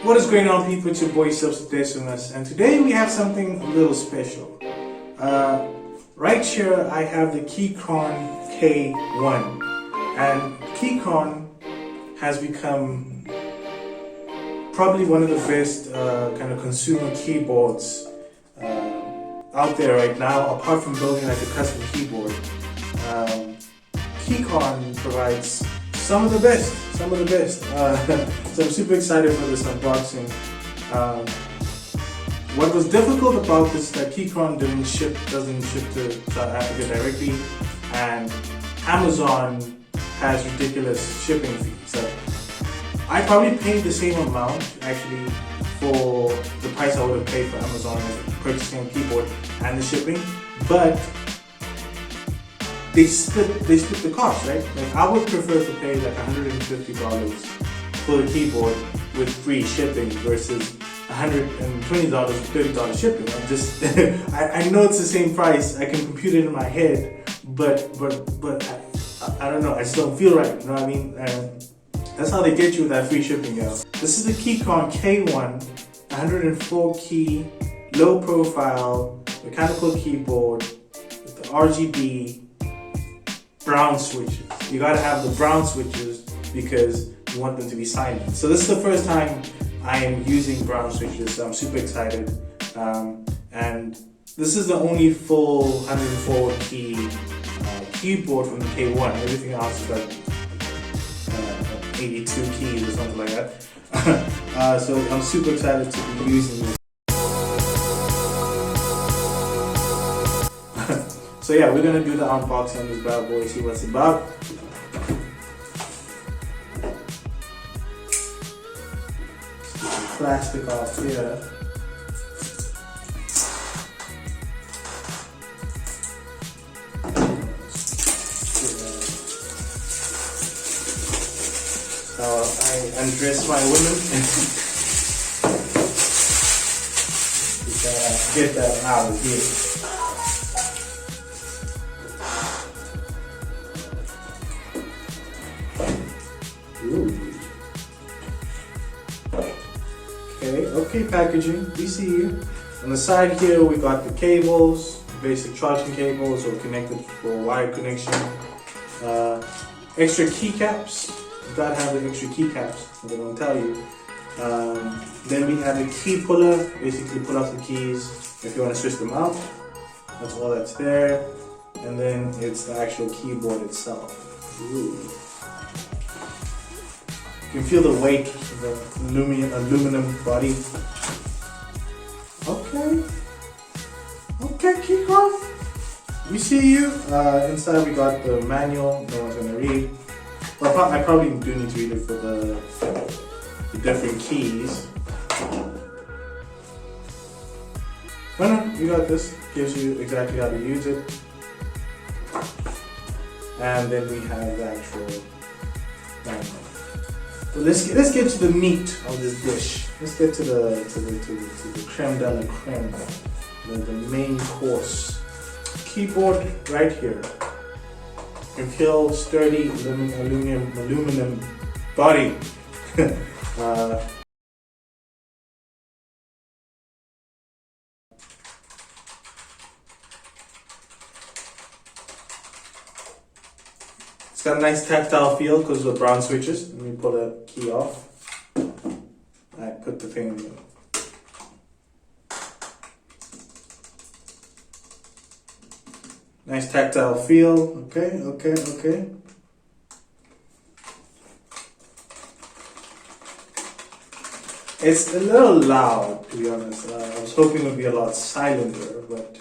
What is going on, people? It's your boy Substitutionist, and today we have something a little special. Right here I have the Keychron K1, and Keychron has become probably one of the best kind of consumer keyboards out there right now, apart from building like a custom keyboard. Keychron provides some of the best. So I'm super excited for this unboxing. What was difficult about this is that Keychron doesn't ship to South Africa directly, and Amazon has ridiculous shipping fees. So I probably paid the same amount actually for the price I would have paid for Amazon purchasing a keyboard and the shipping, but they split the cost, right? Like I would prefer to pay like $150 for the keyboard with free shipping versus $120 $30 shipping. I'm just I know it's the same price. I can compute it in my head, but I don't know. I just don't feel right. You know what I mean? That's how they get you with that free shipping, yo. This is the Keychron K1, 104 key, low profile, mechanical keyboard with the RGB brown switches. You gotta have the brown switches because you want them to be silent. So this is the first time I am using brown switches, so I'm super excited. And this is the only full 104 key keyboard from the K1. Everything else is like 82 keys or something like that. So I'm super excited to be using this. So yeah, we're gonna do the unboxing of this bad boy, see what it's about. Plastic off here. So I undress my women to get that out of here. Ooh. Okay, packaging, we see you. On the side here we got the cables, basic charging cables or connected for wire connection. Extra keycaps, you gotta have the extra keycaps, they don't tell you. Then we have a key puller, basically pull out the keys if you want to switch them out. That's all that's there. And then it's the actual keyboard itself. Ooh. You can feel the weight of the aluminum body. Okay, Keychron. We see you. Inside we got the manual, no one's gonna read. Well, I probably do need to read it for the different keys. No, you got this. Gives you exactly how to use it. And then we have the actual manual. So let's get to the meat of this dish. Let's get to the creme de la creme, the main course. Keyboard right here. You can feel sturdy aluminum body. It's got a nice tactile feel because of the brown switches. Let me pull the key off. I put the thing in the middle. Nice tactile feel. Okay. It's a little loud, to be honest. I was hoping it would be a lot silenter, but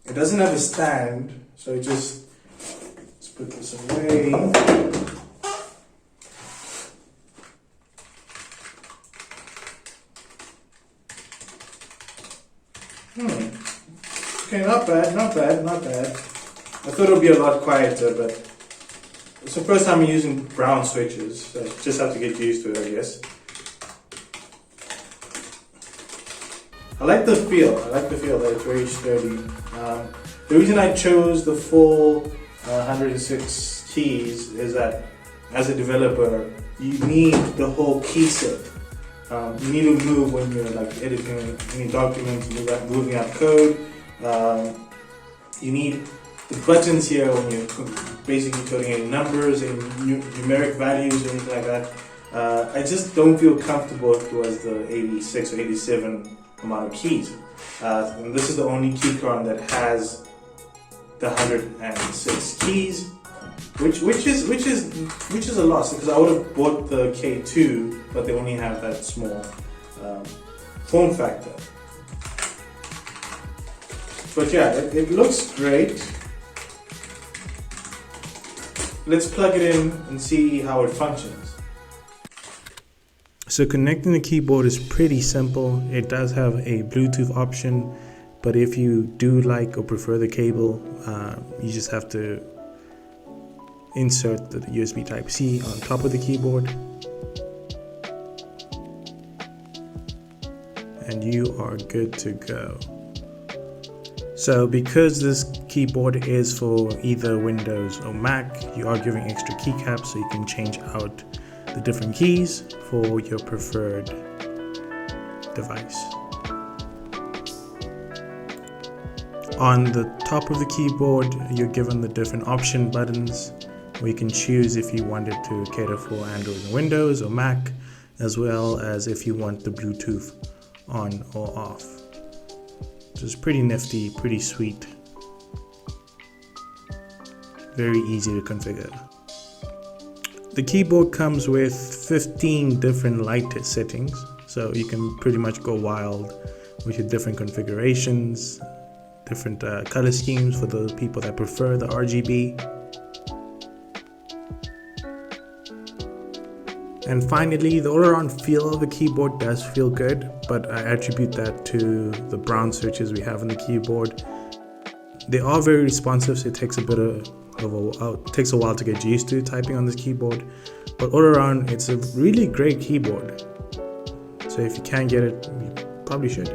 it doesn't have a stand, so let's put this away. Okay, not bad. I thought it would be a lot quieter, but it's the first time I'm using brown switches, so I just have to get used to it, I guess. I like the feel that it's very sturdy. The reason I chose the full 106 keys is that as a developer, you need the whole key set. You need to move when you're like editing any documents, moving out code. You need the buttons here when you're basically coding any numbers and numeric values or anything like that. I just don't feel comfortable if it was the 86 or 87 amount of keys. And this is the only Keychron that has the 106 keys, which is a loss, because I would have bought the K2, but they only have that small form factor. But yeah, it looks great. Let's plug it in and see how it functions. So connecting the keyboard is pretty simple. It does have a Bluetooth option, but if you do like or prefer the cable, you just have to insert the USB Type-C on top of the keyboard, and you are good to go. So because this keyboard is for either Windows or Mac, you are giving extra keycaps so you can change out the different keys for your preferred device. On the top of the keyboard, you're given the different option buttons where you can choose if you wanted to cater for Android and Windows or Mac, as well as if you want the Bluetooth on or off. So it's pretty nifty, pretty sweet. Very easy to configure. The keyboard comes with 15 different light settings, so you can pretty much go wild with your different configurations, different color schemes for those people that prefer the RGB. And finally, the all-around feel of the keyboard does feel good, but I attribute that to the brown switches we have on the keyboard. They are very responsive, so it takes a while to get used to typing on this keyboard. But all around, it's a really great keyboard. So if you can get it, you probably should.